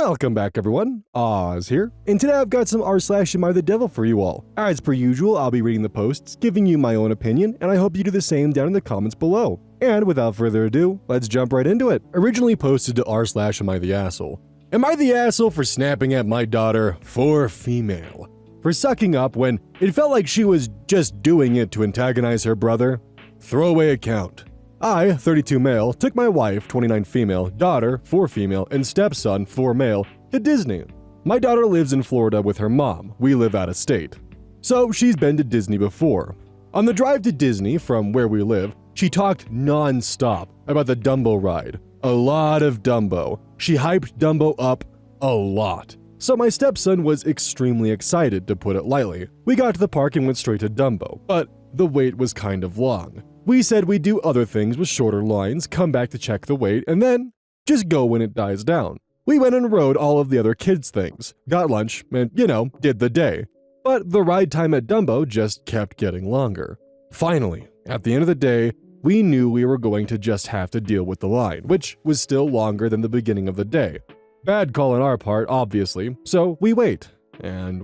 Welcome back everyone, Oz here, and today I've got some r/AmITheDevil for you all. As per usual, I'll be reading the posts, giving you my own opinion, and I hope you do the same down in the comments below. And without further ado, let's jump right into it. Originally posted to r/AmITheAsshole. Am I the asshole for snapping at my daughter for female? For sucking up when it felt like she was just doing it to antagonize her brother? Throwaway account. I, 32 male, took my wife, 29 female, daughter, 4 female, and stepson, 4 male, to Disney. My daughter lives in Florida with her mom. We live out of state. So she's been to Disney before. On the drive to Disney from where we live, she talked non-stop about the Dumbo ride. A lot of Dumbo. She hyped Dumbo up a lot. So my stepson was extremely excited, to put it lightly. We got to the park and went straight to Dumbo, but the wait was kind of long. We said we'd do other things with shorter lines, come back to check the wait, and then just go when it dies down. We went and rode all of the other kids' things, got lunch, and, did the day. But the ride time at Dumbo just kept getting longer. Finally, at the end of the day, we knew we were going to just have to deal with the line, which was still longer than the beginning of the day. Bad call on our part, obviously, so we wait, and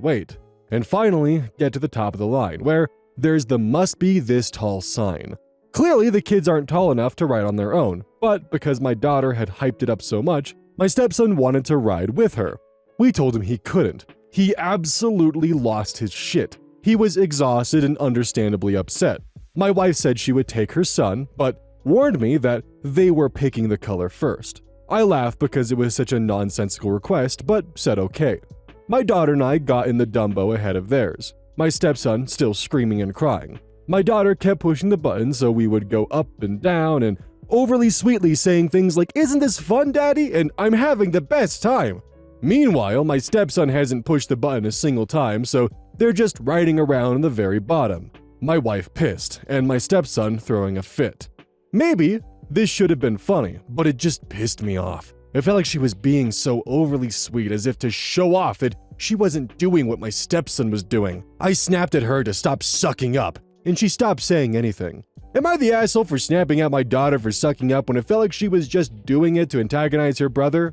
finally get to the top of the line, where there's the must be this tall sign. Clearly, the kids aren't tall enough to ride on their own, but because my daughter had hyped it up so much, my stepson wanted to ride with her. We told him he couldn't. He absolutely lost his shit. He was exhausted and understandably upset. My wife said she would take her son, but warned me that they were picking the color first. I laughed because it was such a nonsensical request, but said okay. My daughter and I got in the Dumbo ahead of theirs. My stepson still screaming and crying. My daughter kept pushing the button so we would go up and down and overly sweetly saying things like, "Isn't this fun, Daddy?" and "I'm having the best time." Meanwhile, my stepson hasn't pushed the button a single time, so they're just riding around in the very bottom. My wife pissed, and my stepson throwing a fit. Maybe this should have been funny, but it just pissed me off. It felt like she was being so overly sweet, as if to show off that she wasn't doing what my stepson was doing. I snapped at her to stop sucking up, and she stopped saying anything. Am I the asshole for snapping at my daughter for sucking up when it felt like she was just doing it to antagonize her brother?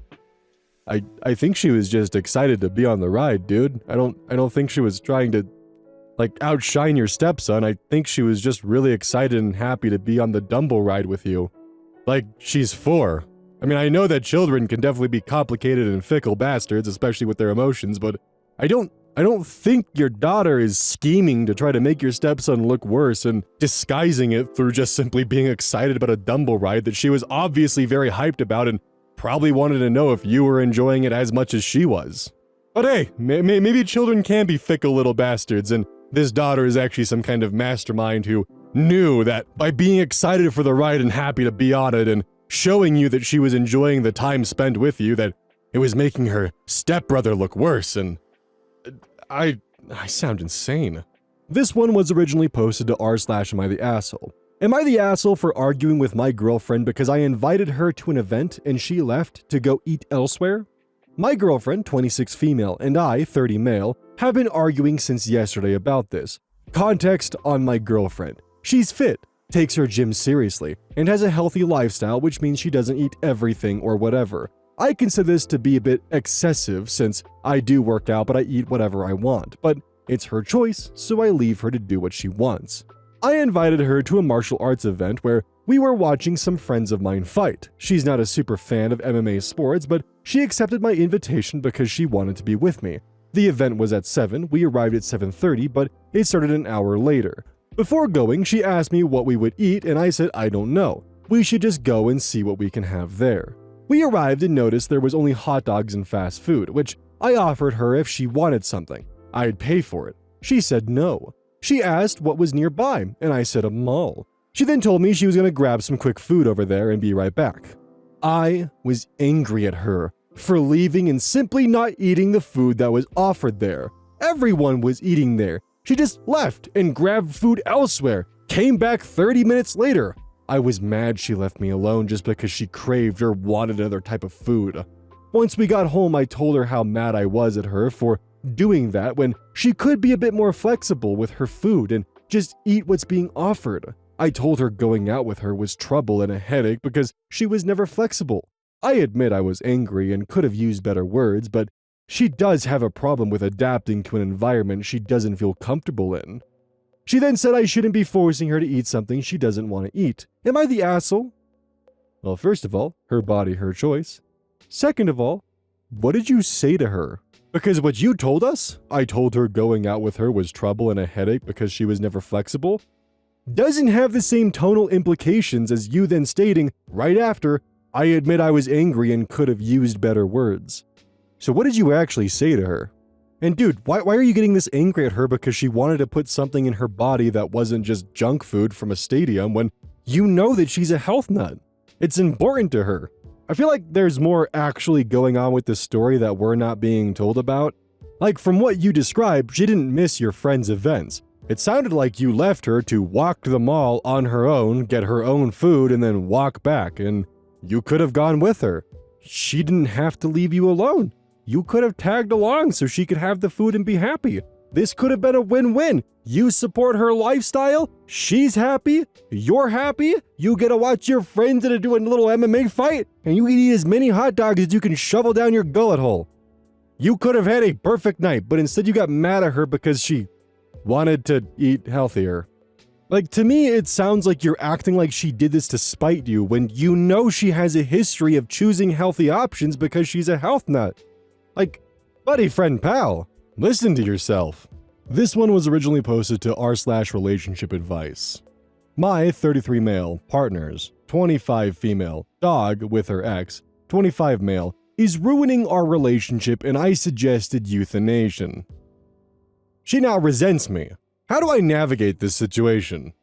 I think she was just excited to be on the ride, dude. I don't think she was trying to, outshine your stepson. I think she was just really excited and happy to be on the Dumbo ride with you. She's 4. I mean, I know that children can definitely be complicated and fickle bastards, especially with their emotions, but I don't think your daughter is scheming to try to make your stepson look worse and disguising it through just simply being excited about a Dumbo ride that she was obviously very hyped about and probably wanted to know if you were enjoying it as much as she was. But hey, maybe children can be fickle little bastards, and this daughter is actually some kind of mastermind who knew that by being excited for the ride and happy to be on it and showing you that she was enjoying the time spent with you, that it was making her stepbrother look worse, and I sound insane. This one was originally posted to r/AmITheAsshole. Am I the asshole for arguing with my girlfriend because I invited her to an event and she left to go eat elsewhere? My girlfriend, 26 female, and I, 30 male, have been arguing since yesterday about this. Context on my girlfriend. She's fit, takes her gym seriously, and has a healthy lifestyle, which means she doesn't eat everything or whatever. I consider this to be a bit excessive since I do work out but I eat whatever I want, but it's her choice, so I leave her to do what she wants. I invited her to a martial arts event where we were watching some friends of mine fight. She's not a super fan of MMA sports, but she accepted my invitation because she wanted to be with me. The event was at 7, we arrived at 7:30, but it started an hour later. Before going, she asked me what we would eat and I said I don't know. We should just go and see what we can have there. We arrived and noticed there was only hot dogs and fast food, which I offered her if she wanted something. I'd pay for it. She said no. She asked what was nearby, and I said a mall. She then told me she was going to grab some quick food over there and be right back. I was angry at her for leaving and simply not eating the food that was offered there. Everyone was eating there. She just left and grabbed food elsewhere, came back 30 minutes later. I was mad she left me alone just because she craved or wanted another type of food. Once we got home, I told her how mad I was at her for doing that when she could be a bit more flexible with her food and just eat what's being offered. I told her going out with her was trouble and a headache because she was never flexible. I admit I was angry and could have used better words, but she does have a problem with adapting to an environment she doesn't feel comfortable in. She then said I shouldn't be forcing her to eat something she doesn't want to eat. Am I the asshole? Well, first of all, her body, her choice. Second of all, what did you say to her? Because what you told us, I told her going out with her was trouble and a headache because she was never flexible, doesn't have the same tonal implications as you then stating, right after, I admit I was angry and could have used better words. So what did you actually say to her? And dude, why are you getting this angry at her because she wanted to put something in her body that wasn't just junk food from a stadium when you know that she's a health nut? It's important to her. I feel like there's more actually going on with this story that we're not being told about. Like from what you described, she didn't miss your friend's events. It sounded like you left her to walk to the mall on her own, get her own food, and then walk back, and you could have gone with her. She didn't have to leave you alone. You could have tagged along so she could have the food and be happy. This could have been a win-win. You support her lifestyle, she's happy, you're happy, you get to watch your friends that are doing a little MMA fight, and you can eat as many hot dogs as you can shovel down your gullet hole. You could have had a perfect night, but instead you got mad at her because she wanted to eat healthier. Like, to me, it sounds like you're acting like she did this to spite you when you know she has a history of choosing healthy options because she's a health nut. Like, buddy, friend, pal, listen to yourself. This one was originally posted to r/relationship advice. My 33 male, partners, 25 female, dog with her ex, 25 male, is ruining our relationship and I suggested euthanasia. She now resents me. How do I navigate this situation?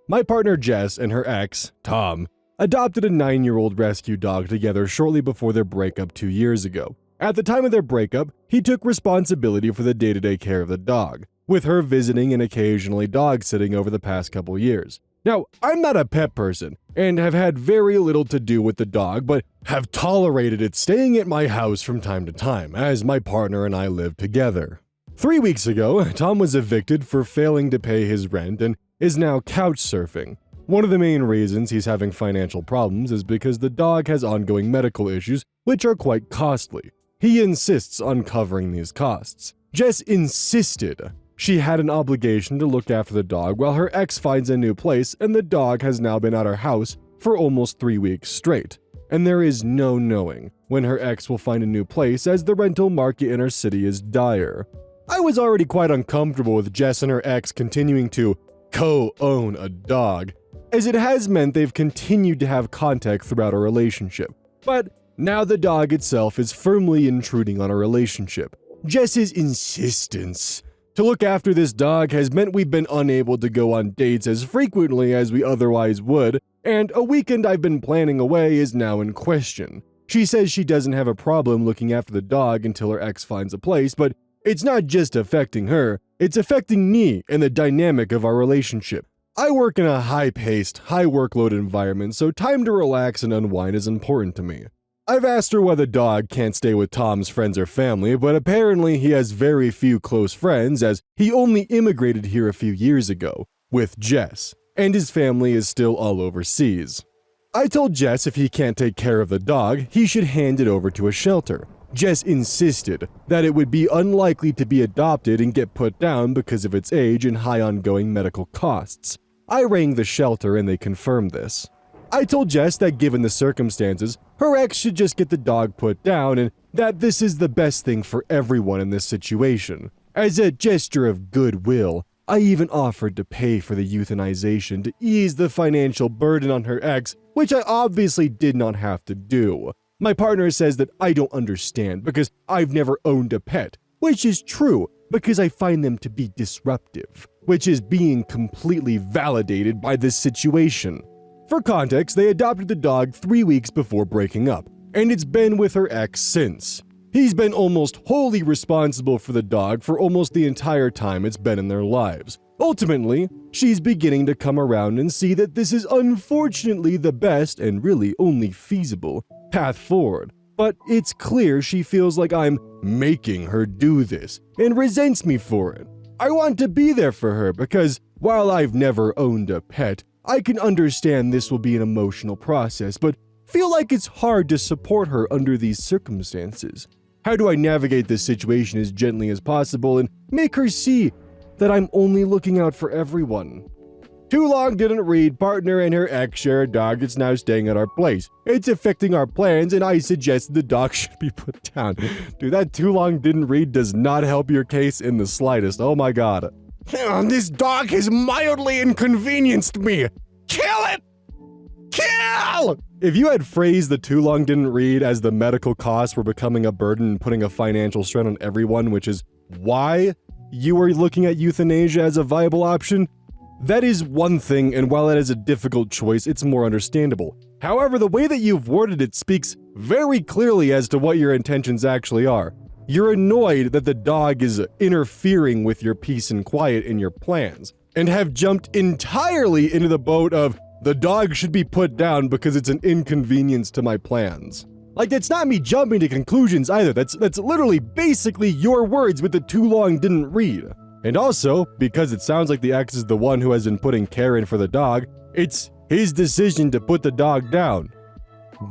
My partner Jess and her ex, Tom, adopted a 9-year-old rescue dog together shortly before their breakup 2 years ago. At the time of their breakup, he took responsibility for the day-to-day care of the dog, with her visiting and occasionally dog sitting over the past couple years. Now, I'm not a pet person, and have had very little to do with the dog, but have tolerated it staying at my house from time to time, as my partner and I live together. 3 weeks ago, Tom was evicted for failing to pay his rent and is now couch surfing. One of the main reasons he's having financial problems is because the dog has ongoing medical issues, which are quite costly. He insists on covering these costs. Jess insisted she had an obligation to look after the dog while her ex finds a new place, and the dog has now been at her house for almost 3 weeks straight. And there is no knowing when her ex will find a new place, as the rental market in our city is dire. I was already quite uncomfortable with Jess and her ex continuing to co-own a dog, as it has meant they've continued to have contact throughout our relationship. But now the dog itself is firmly intruding on our relationship. Jess's insistence to look after this dog has meant we've been unable to go on dates as frequently as we otherwise would, and a weekend I've been planning away is now in question. She says she doesn't have a problem looking after the dog until her ex finds a place, but it's not just affecting her, it's affecting me and the dynamic of our relationship. I work in a high-paced, high-workload environment, so time to relax and unwind is important to me. I've asked her why the dog can't stay with Tom's friends or family, but apparently he has very few close friends as he only immigrated here a few years ago, with Jess, and his family is still all overseas. I told Jess if he can't take care of the dog, he should hand it over to a shelter. Jess insisted that it would be unlikely to be adopted and get put down because of its age and high ongoing medical costs. I rang the shelter and they confirmed this. I told Jess that given the circumstances, her ex should just get the dog put down and that this is the best thing for everyone in this situation. As a gesture of goodwill, I even offered to pay for the euthanization to ease the financial burden on her ex, which I obviously did not have to do. My partner says that I don't understand because I've never owned a pet, which is true because I find them to be disruptive, which is being completely validated by this situation. For context, they adopted the dog 3 weeks before breaking up, and it's been with her ex since. He's been almost wholly responsible for the dog for almost the entire time it's been in their lives. Ultimately, she's beginning to come around and see that this is unfortunately the best and really only feasible path forward. But it's clear she feels like I'm making her do this and resents me for it. I want to be there for her because while I've never owned a pet, I can understand this will be an emotional process, but feel like it's hard to support her under these circumstances. How do I navigate this situation as gently as possible and make her see that I'm only looking out for everyone? Too long didn't read. Partner and her ex share a dog that's now staying at our place. It's affecting our plans, and I suggest the dog should be put down. Dude, that too long didn't read does not help your case in the slightest. Oh my god. This dog has mildly inconvenienced me. Kill it! Kill! If you had phrased the too long didn't read as the medical costs were becoming a burden and putting a financial strain on everyone, which is why you were looking at euthanasia as a viable option, that is one thing, and while that is a difficult choice, it's more understandable. However, the way that you've worded it speaks very clearly as to what your intentions actually are. You're annoyed that the dog is interfering with your peace and quiet in your plans, and have jumped entirely into the boat of, the dog should be put down because it's an inconvenience to my plans. Like, that's not me jumping to conclusions either, that's literally basically your words with the too long didn't read. And also, because it sounds like the ex is the one who has been putting care in for the dog, it's his decision to put the dog down,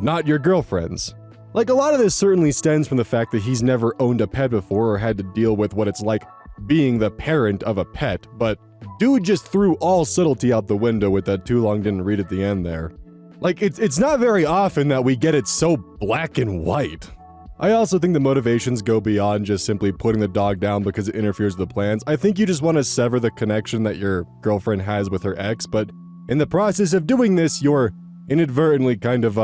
not your girlfriend's. Like, a lot of this certainly stems from the fact that he's never owned a pet before or had to deal with what it's like being the parent of a pet, but dude just threw all subtlety out the window with that too long didn't read at the end there. Like, it's not very often that we get it so black and white. I also think the motivations go beyond just simply putting the dog down because it interferes with the plans. I think you just want to sever the connection that your girlfriend has with her ex, but in the process of doing this, you're inadvertently kind of,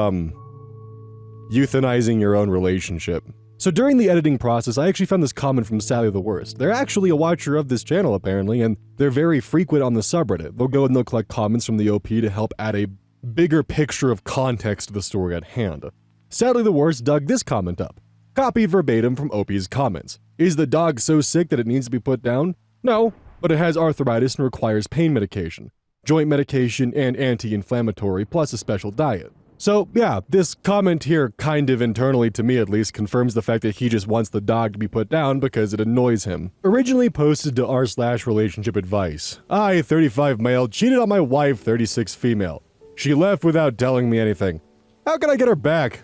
euthanizing your own relationship. So during the editing process, I actually found this comment from Sally the Worst. They're actually a watcher of this channel, apparently, and they're very frequent on the subreddit. They'll go and they'll collect comments from the OP to help add a bigger picture of context to the story at hand. Sadly the Worst dug this comment up. Copied verbatim from OP's comments. Is the dog so sick that it needs to be put down? No, but it has arthritis and requires pain medication, joint medication, and anti-inflammatory, plus a special diet. So yeah, this comment here kind of internally, to me at least, confirms the fact that he just wants the dog to be put down because it annoys him. Originally posted to r/relationship advice. I, 35 male, cheated on my wife, 36 female. She left without telling me anything. How can I get her back?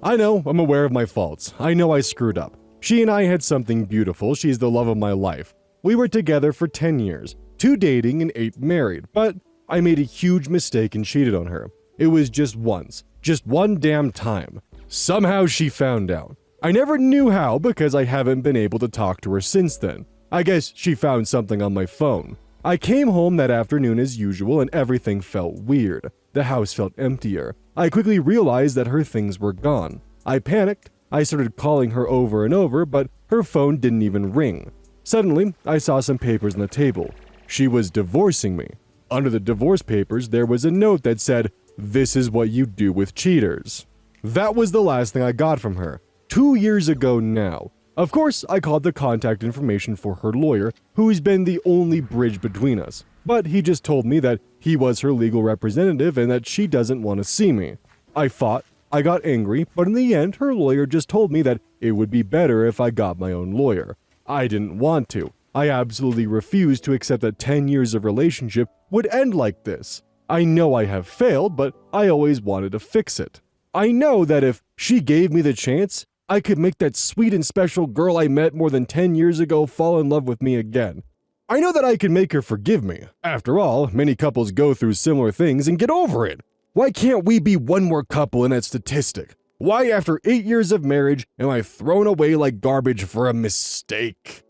I know, I'm aware of my faults. I know I screwed up. She and I had something beautiful. She's the love of my life. We were together for 10 years, 2 dating and 8 married, but I made a huge mistake and cheated on her. It was just once. Just one damn time. Somehow she found out. I never knew how because I haven't been able to talk to her since then. I guess she found something on my phone. I came home that afternoon as usual and everything felt weird. The house felt emptier. I quickly realized that her things were gone. I panicked. I started calling her over and over, but her phone didn't even ring. Suddenly, I saw some papers on the table. She was divorcing me. Under the divorce papers, there was a note that said, "This is what you do with cheaters." That was the last thing I got from her. 2 years ago now. Of course, I called the contact information for her lawyer, who's been the only bridge between us. But he just told me that he was her legal representative and that she doesn't want to see me. I fought, I got angry, but in the end, her lawyer just told me that it would be better if I got my own lawyer. I didn't want to. I absolutely refused to accept that 10 years of relationship would end like this. I know I have failed, but I always wanted to fix it. I know that if she gave me the chance, I could make that sweet and special girl I met more than 10 years ago fall in love with me again. I know that I can make her forgive me. After all, many couples go through similar things and get over it. Why can't we be one more couple in that statistic? Why, after 8 years of marriage, am I thrown away like garbage for a mistake?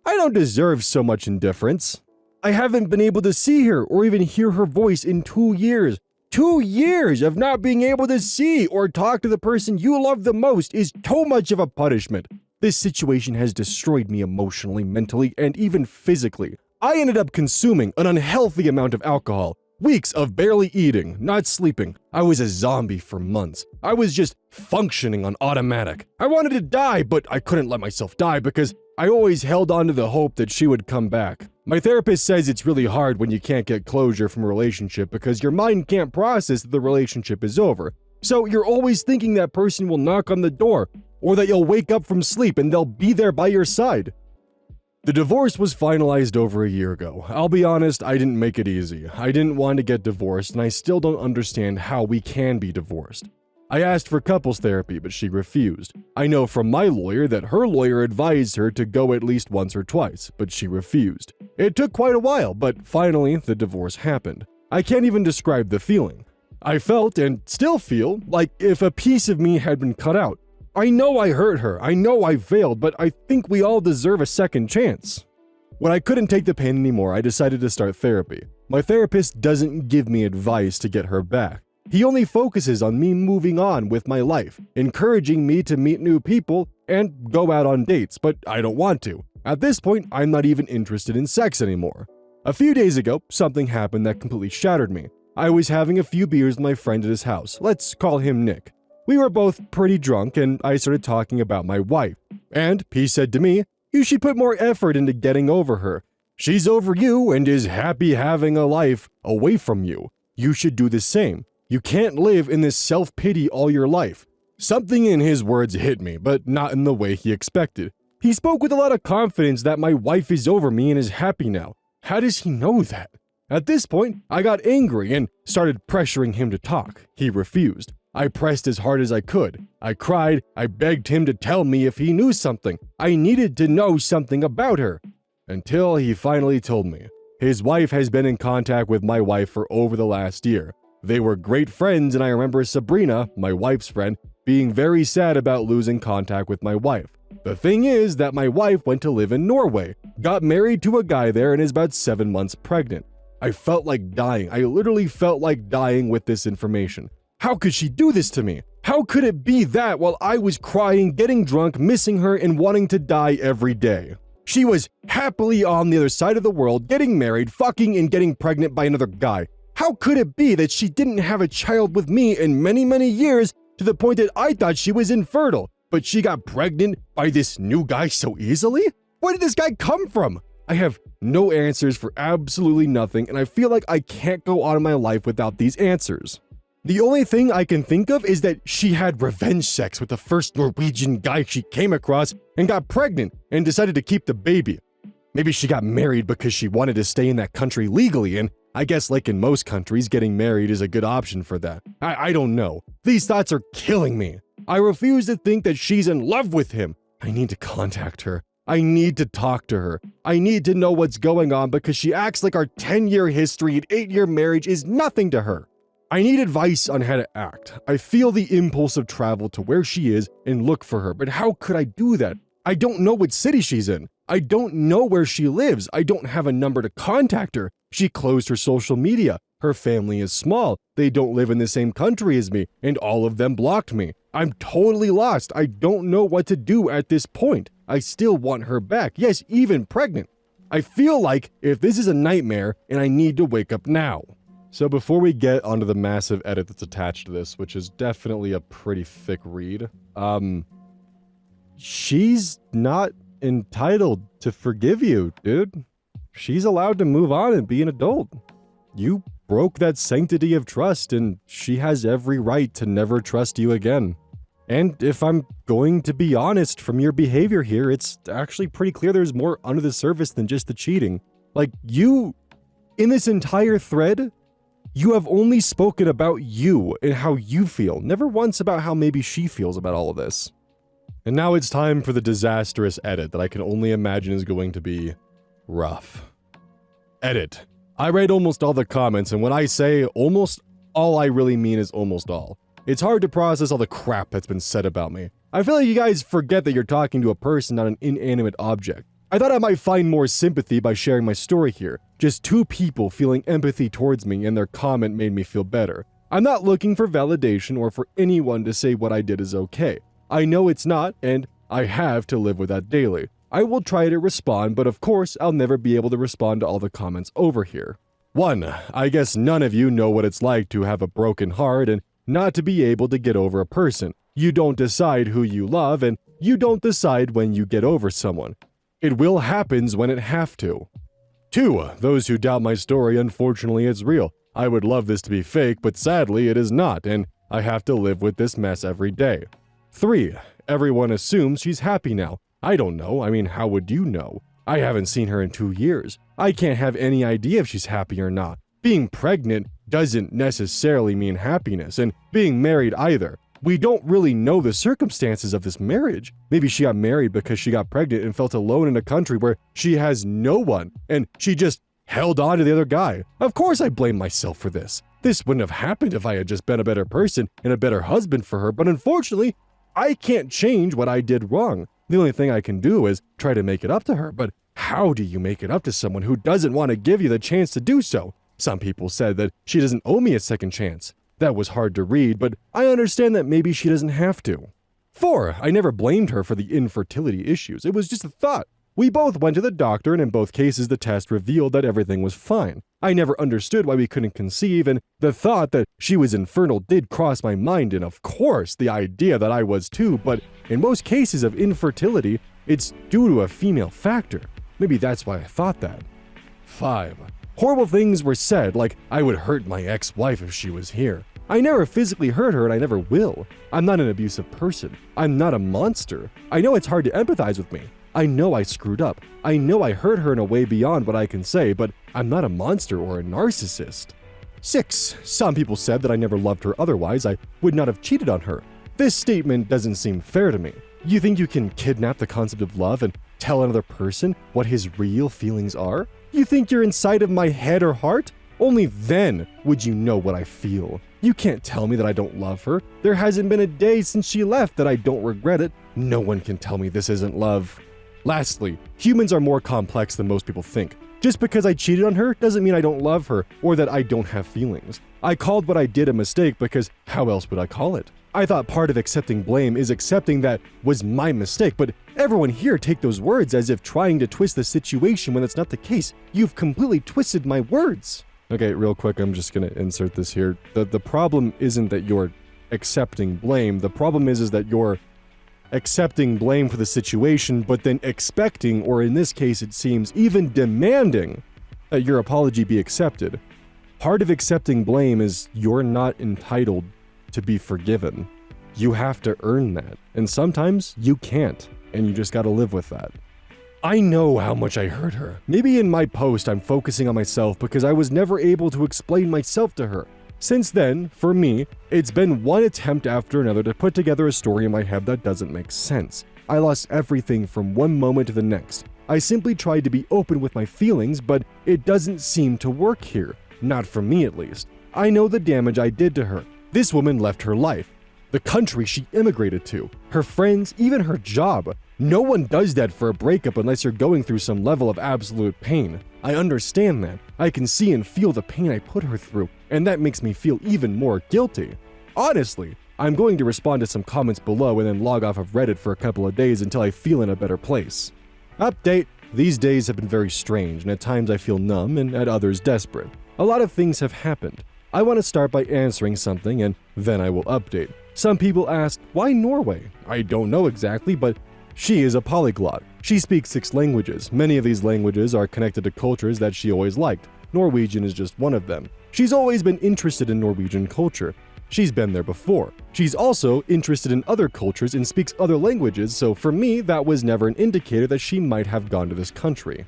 I don't deserve so much indifference. I haven't been able to see her or even hear her voice in 2 years. 2 years of not being able to see or talk to the person you love the most is too much of a punishment. This situation has destroyed me emotionally, mentally, and even physically. I ended up consuming an unhealthy amount of alcohol. Weeks of barely eating, not sleeping. I was a zombie for months. I was just functioning on automatic. I wanted to die, but I couldn't let myself die because I always held on to the hope that she would come back. My therapist says it's really hard when you can't get closure from a relationship because your mind can't process that the relationship is over. So you're always thinking that person will knock on the door or that you'll wake up from sleep and they'll be there by your side. The divorce was finalized over a year ago. I'll be honest, I didn't make it easy. I didn't want to get divorced and I still don't understand how we can be divorced. I asked for couples therapy, but she refused. I know from my lawyer that her lawyer advised her to go at least once or twice, but she refused. It took quite a while, but finally the divorce happened. I can't even describe the feeling. I felt, and still feel, like if a piece of me had been cut out. I know I hurt her, I know I failed, but I think we all deserve a second chance. When I couldn't take the pain anymore, I decided to start therapy. My therapist doesn't give me advice to get her back. He only focuses on me moving on with my life, encouraging me to meet new people and go out on dates, but I don't want to. At this point, I'm not even interested in sex anymore. A few days ago, something happened that completely shattered me. I was having a few beers with my friend at his house. Let's call him Nick. We were both pretty drunk and I started talking about my wife. And he said to me, "You should put more effort into getting over her. She's over you and is happy having a life away from you. You should do the same. You can't live in this self-pity all your life." Something in his words hit me, but not in the way he expected. He spoke with a lot of confidence that my wife is over me and is happy now. How does he know that? At this point, I got angry and started pressuring him to talk. He refused. I pressed as hard as I could. I cried. I begged him to tell me if he knew something. I needed to know something about her. Until he finally told me. His wife has been in contact with my wife for over the last year. They were great friends, and I remember Sabrina, my wife's friend, being very sad about losing contact with my wife. The thing is that my wife went to live in Norway, got married to a guy there, and is about 7 months pregnant. I felt like dying. I literally felt like dying with this information. How could she do this to me? How could it be that while I was crying, getting drunk, missing her, and wanting to die every day? She was happily on the other side of the world, getting married, fucking, and getting pregnant by another guy. How could it be that she didn't have a child with me in many, many years to the point that I thought she was infertile, but she got pregnant by this new guy so easily? Where did this guy come from? I have no answers for absolutely nothing, and I feel like I can't go on in my life without these answers. The only thing I can think of is that she had revenge sex with the first Norwegian guy she came across and got pregnant and decided to keep the baby. Maybe she got married because she wanted to stay in that country legally, and I guess like in most countries, getting married is a good option for that. I don't know. These thoughts are killing me. I refuse to think that she's in love with him. I need to contact her. I need to talk to her. I need to know what's going on because she acts like our 10-year history and 8-year marriage is nothing to her. I need advice on how to act. I feel the impulse of travel to where she is and look for her, but how could I do that? I don't know what city she's in. I don't know where she lives. I don't have a number to contact her. She closed her social media. Her family is small. They don't live in the same country as me, and all of them blocked me. I'm totally lost. I don't know what to do at this point. I still want her back. Yes, even pregnant. I feel like if this is a nightmare and I need to wake up now. So before we get onto the massive edit that's attached to this, which is definitely a pretty thick read, she's not entitled to forgive you, dude. She's allowed to move on and be an adult. You broke that sanctity of trust, and she has every right to never trust you again. And if I'm going to be honest from your behavior here, it's actually pretty clear there's more under the surface than just the cheating. Like, you, in this entire thread, you have only spoken about you and how you feel, never once about how maybe she feels about all of this. And now it's time for the disastrous edit that I can only imagine is going to be rough. Edit. I read almost all the comments, and when I say almost, all I really mean is almost all. It's hard to process all the crap that's been said about me. I feel like you guys forget that you're talking to a person, not an inanimate object. I thought I might find more sympathy by sharing my story here. Just two people feeling empathy towards me, and their comment made me feel better. I'm not looking for validation or for anyone to say what I did is okay. I know it's not, and I have to live with that daily. I will try to respond, but of course, I'll never be able to respond to all the comments over here. 1. I guess none of you know what it's like to have a broken heart and not to be able to get over a person. You don't decide who you love, and you don't decide when you get over someone. It will happen when it have to. 2. Those who doubt my story, unfortunately, it's real. I would love this to be fake, but sadly, it is not, and I have to live with this mess every day. 3. Everyone assumes she's happy now. I don't know. I mean, how would you know? I haven't seen her in 2 years. I can't have any idea if she's happy or not. Being pregnant doesn't necessarily mean happiness, and being married either. we don't really know the circumstances of this marriage. Maybe she got married because she got pregnant and felt alone in a country where she has no one, and she just held on to the other guy. Of course I blame myself for this. This wouldn't have happened if I had just been a better person and a better husband for her, but unfortunately, I can't change what I did wrong. The only thing I can do is try to make it up to her, but how do you make it up to someone who doesn't want to give you the chance to do so? Some people said that she doesn't owe me a second chance. That was hard to read, but I understand that maybe she doesn't have to. 4. I never blamed her for the infertility issues. It was just a thought. We both went to the doctor, and in both cases the test revealed that everything was fine. I never understood why we couldn't conceive, and the thought that she was infernal did cross my mind, and of course the idea that I was too, but in most cases of infertility, it's due to a female factor. Maybe that's why I thought that. 5. Horrible things were said, like I would hurt my ex-wife if she was here. I never physically hurt her, and I never will. I'm not an abusive person. I'm not a monster. I know it's hard to empathize with me. I know I screwed up. I know I hurt her in a way beyond what I can say, but I'm not a monster or a narcissist. 6. Some people said that I never loved her, otherwise I would not have cheated on her. This statement doesn't seem fair to me. You think you can kidnap the concept of love and tell another person what his real feelings are? You think you're inside of my head or heart? Only then would you know what I feel. You can't tell me that I don't love her. There hasn't been a day since she left that I don't regret it. No one can tell me this isn't love. Lastly, humans are more complex than most people think. Just because I cheated on her doesn't mean I don't love her or that I don't have feelings. I called what I did a mistake because how else would I call it? I thought part of accepting blame is accepting that was my mistake, but everyone here take those words as if trying to twist the situation when it's not the case. You've completely twisted my words. Okay, real quick, I'm just gonna insert this here. The problem isn't that you're accepting blame. The problem is that you're accepting blame for the situation, but then expecting, or in this case it seems, even demanding that your apology be accepted. Part of accepting blame is you're not entitled to be forgiven. You have to earn that, and sometimes you can't, and you just gotta live with that. I know how much I hurt her. Maybe in my post I'm focusing on myself because I was never able to explain myself to her. Since then, for me, it's been one attempt after another to put together a story in my head that doesn't make sense. I lost everything from one moment to the next. I simply tried to be open with my feelings, but it doesn't seem to work here. Not for me, at least. I know the damage I did to her. This woman left her life, the country she immigrated to, her friends, even her job. No one does that for a breakup unless you're going through some level of absolute pain. I understand that. I can see and feel the pain I put her through, and that makes me feel even more guilty. Honestly, I'm going to respond to some comments below and then log off of Reddit for a couple of days until I feel in a better place. Update: these days have been very strange, and at times I feel numb and at others desperate. A lot of things have happened. I want to start by answering something and then I will update. Some people ask, why Norway? I don't know exactly, but she is a polyglot. She speaks 6 languages. Many of these languages are connected to cultures that she always liked. Norwegian is just one of them. She's always been interested in Norwegian culture. She's been there before. She's also interested in other cultures and speaks other languages, so for me, that was never an indicator that she might have gone to this country.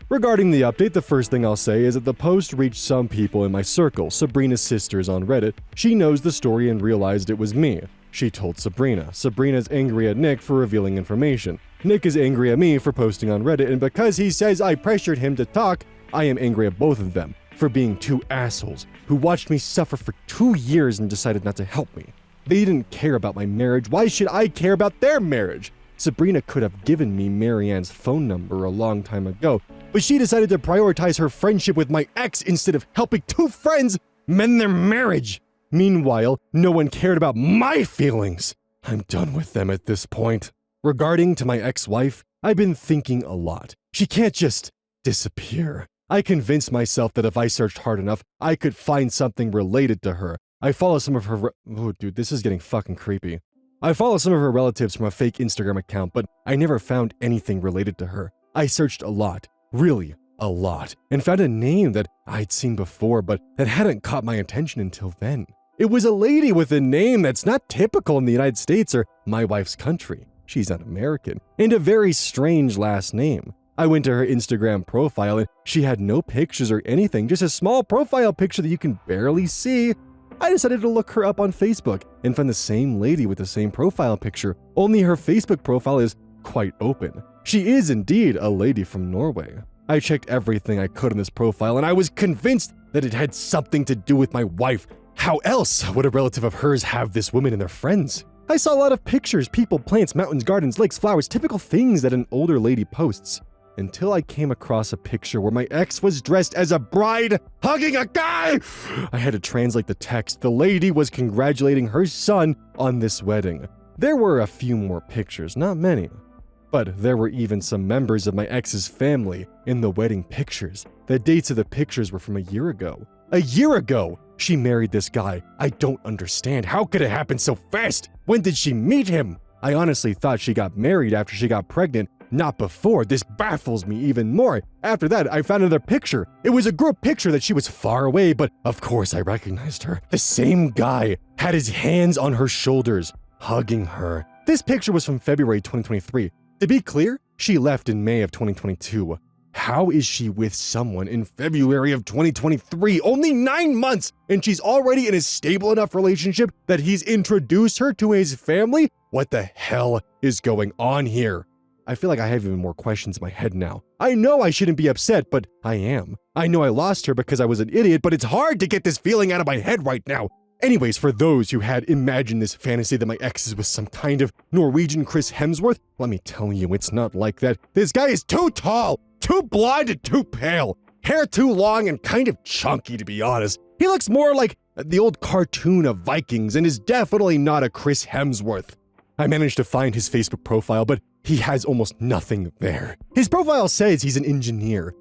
Regarding the update, the first thing I'll say is that the post reached some people in my circle. Sabrina's sisters on Reddit. She knows the story and realized it was me. She told Sabrina. Sabrina's angry at Nick for revealing information. Nick is angry at me for posting on Reddit, and because he says I pressured him to talk, I am angry at both of them for being 2 assholes who watched me suffer for 2 years and decided not to help me. They didn't care about my marriage. Why should I care about their marriage? Sabrina could have given me Marianne's phone number a long time ago, but she decided to prioritize her friendship with my ex instead of helping 2 friends mend their marriage. Meanwhile, no one cared about my feelings. I'm done with them at this point. Regarding to my ex-wife, I've been thinking a lot. She can't just disappear. I convinced myself that if I searched hard enough, I could find something related to her. I follow some of her oh dude, this is getting fucking creepy. I follow some of her relatives from a fake Instagram account, but I never found anything related to her. I searched a lot, really a lot, and found a name that I'd seen before, but that hadn't caught my attention until then. It was a lady with a name that's not typical in the United States or my wife's country. She's not American, and a very strange last name. I went to her Instagram profile and she had no pictures or anything, just a small profile picture that you can barely see. I decided to look her up on Facebook and found the same lady with the same profile picture, only her Facebook profile is quite open. She is indeed a lady from Norway. I checked everything I could on this profile and I was convinced that it had something to do with my wife. How else would a relative of hers have this woman in their friends? I saw a lot of pictures, people, plants, mountains, gardens, lakes, flowers, typical things that an older lady posts. Until I came across a picture where my ex was dressed as a bride hugging a guy. I had to translate the text. The lady was congratulating her son on this wedding. There were a few more pictures, not many. But there were even some members of my ex's family in the wedding pictures. The dates of the pictures were from a year ago. A year ago! She married this guy. I don't understand. How could it happen so fast? When did she meet him? I honestly thought she got married after she got pregnant. Not before. This baffles me even more. After that, I found another picture. It was a group picture that she was far away, but of course I recognized her. The same guy had his hands on her shoulders, hugging her. This picture was from February 2023. To be clear, she left in May of 2022. How is she with someone in February of 2023? Only 9 months, and she's already in a stable enough relationship that he's introduced her to his family? What the hell is going on here? I feel like I have even more questions in my head now. I know I shouldn't be upset, but I am. I know I lost her because I was an idiot, but it's hard to get this feeling out of my head right now. Anyways, for those who had imagined this fantasy that my ex is with some kind of Norwegian Chris Hemsworth, let me tell you, it's not like that. This guy is too tall, too blonde, and too pale. Hair too long and kind of chunky, to be honest. He looks more like the old cartoon of Vikings and is definitely not a Chris Hemsworth. I managed to find his Facebook profile, but he has almost nothing there. His profile says he's an engineer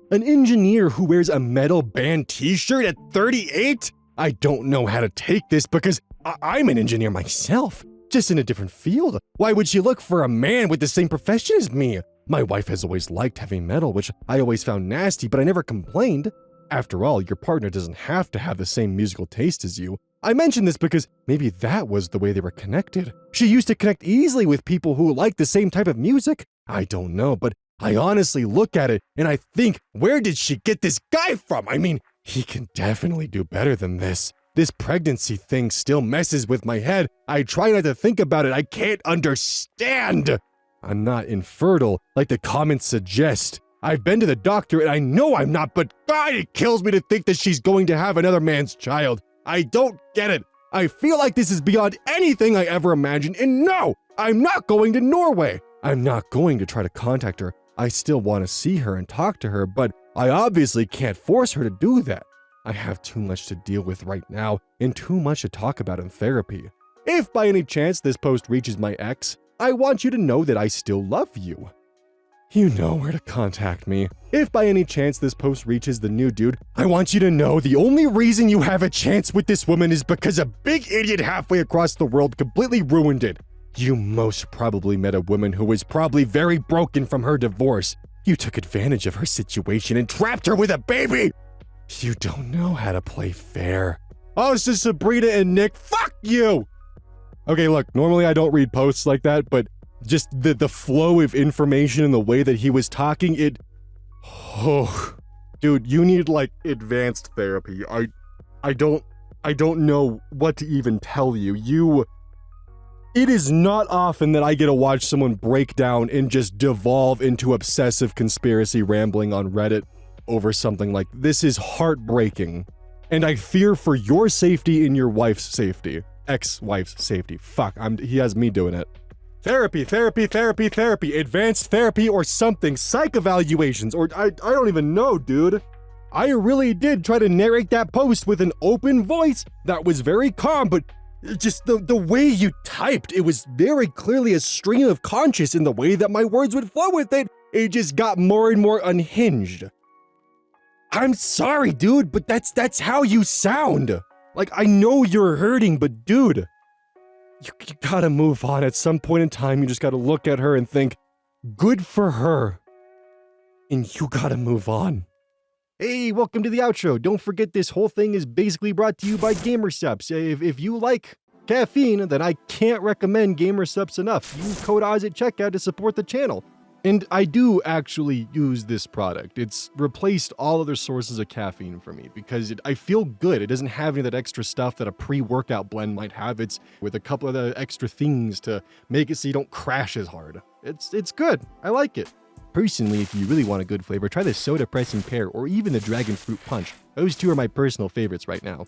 who wears a metal band t-shirt at 38? I don't know how to take this because I'm an engineer myself, just in a different field. Why would she look for a man with the same profession as me? My wife has always liked heavy metal, which I always found nasty, but I never complained. After all, your partner doesn't have to have the same musical taste as you. I mention this because maybe that was the way they were connected. She used to connect easily with people who like the same type of music. I don't know, but I honestly look at it and I think, where did she get this guy from? I mean, he can definitely do better than this. This pregnancy thing still messes with my head. I try not to think about it. I can't understand. I'm not infertile like the comments suggest. I've been to the doctor and I know I'm not, but God, it kills me to think that she's going to have another man's child. I don't get it. I feel like this is beyond anything I ever imagined, and no, I'm not going to Norway. I'm not going to try to contact her. I still want to see her and talk to her, but I obviously can't force her to do that. I have too much to deal with right now and too much to talk about in therapy. If by any chance this post reaches my ex, I want you to know that I still love you. You know where to contact me. If by any chance this post reaches the new dude, I want you to know the only reason you have a chance with this woman is because a big idiot halfway across the world completely ruined it. You most probably met a woman who was probably very broken from her divorce. You took advantage of her situation and trapped her with a baby. You don't know how to play fair. Oh, it's just Sabrina and Nick. Fuck you! Okay, look, normally I don't read posts like that, but just the flow of information and the way that he was talking, oh, dude, you need like advanced therapy. I don't know what to even tell you. It is not often that I get to watch someone break down and just devolve into obsessive conspiracy rambling on Reddit over something like this. Is heartbreaking. And I fear for your safety and your wife's safety. Ex-wife's safety. Fuck, he has me doing it. Therapy, advanced therapy or something, psych evaluations, or I don't even know, dude. I really did try to narrate that post with an open voice that was very calm, but just the way you typed, it was very clearly a stream of conscious in the way that my words would flow with it. It just got more and more unhinged. I'm sorry, dude, but that's how you sound. Like, I know you're hurting, but dude, you gotta move on. At some point in time, you just gotta look at her and think, good for her. And you gotta move on. Hey, welcome to the outro. Don't forget this whole thing is basically brought to you by GamerSupps. If you like caffeine, then I can't recommend GamerSupps enough. Use code Oz at checkout to support the channel. And I do actually use this product. It's replaced all other sources of caffeine for me because I feel good. It doesn't have any of that extra stuff that a pre-workout blend might have. It's with a couple of the extra things to make it so you don't crash as hard. It's good. I like it. Personally, if you really want a good flavor, try the Soda Pressing Pear or even the Dragon Fruit Punch. Those two are my personal favorites right now.